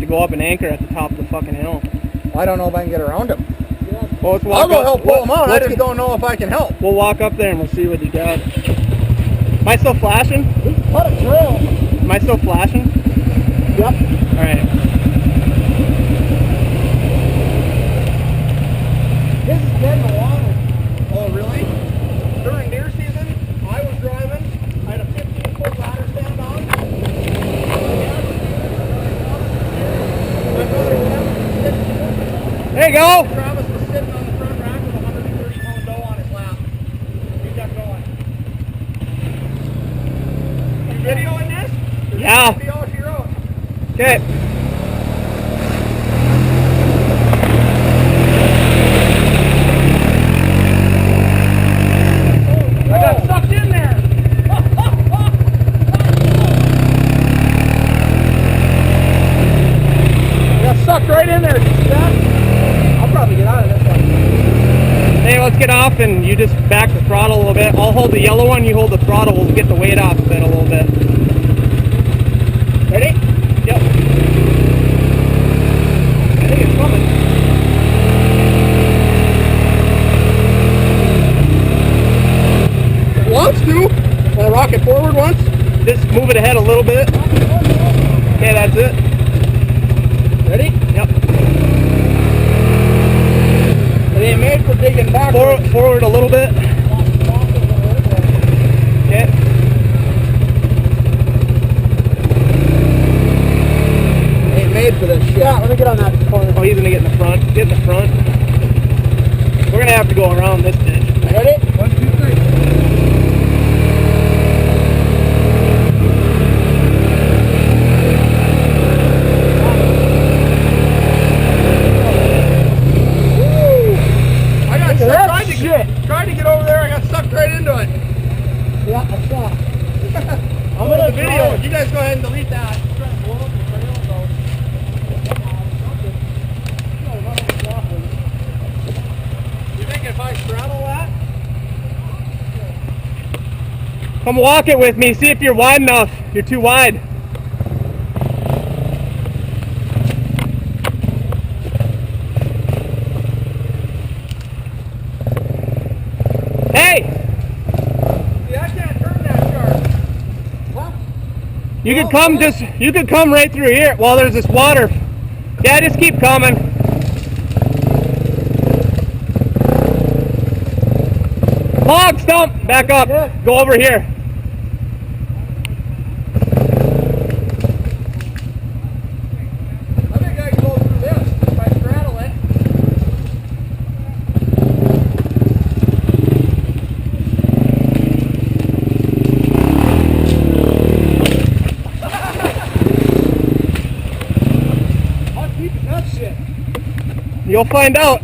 to go up and anchor at the top of the fucking hill. I don't know if I can get around him. Well, let's walk I'll go up. help pull him out. I Let's- just don't know if I can help. We'll walk up there and we'll see what you got. Am I still flashing? What a trail. Am I still flashing? Yep. All right. This is dead in the water. Oh, really? During deer season, I was driving. I had a 15-foot ladder stand on. There you go. Travis was sitting on the front rack with a 130-pound doe on his lap. He kept going. You videoing this? Yeah. Video she wrote. Okay. I got sucked in there. I got sucked right in there. Did you see that? I'll probably get out of this one. Hey, let's get off and you just back the throttle a little bit. I'll hold the yellow one, you hold the throttle. We'll get the weight off of it a little bit. Ready? Yep. I think it's coming. It wants to. When I rock it forward once. Just move it ahead a little bit. Okay, that's it. Ready? Yep. It ain't made for digging backwards. Forward a little bit. Okay. Ain't made for this shit. Yeah, let me get on that corner. Oh, he's gonna get in the front. Get in the front. We're gonna have to go around this ditch. Ready? 1, 2, 3. I got tried to get over there. I got sucked right into it. Yeah, I saw. I'm gonna video. You guys go ahead and delete that. You think if I straddle that? Come walk it with me. See if you're wide enough. You're too wide. Hey! See, I can't turn that sharp. Huh? You could come right through here. Well, there's this water. Yeah, just keep coming. Log stump, back up. Go over here. I think I can go through this if I straddle it. I'm keeping that shit. You'll find out.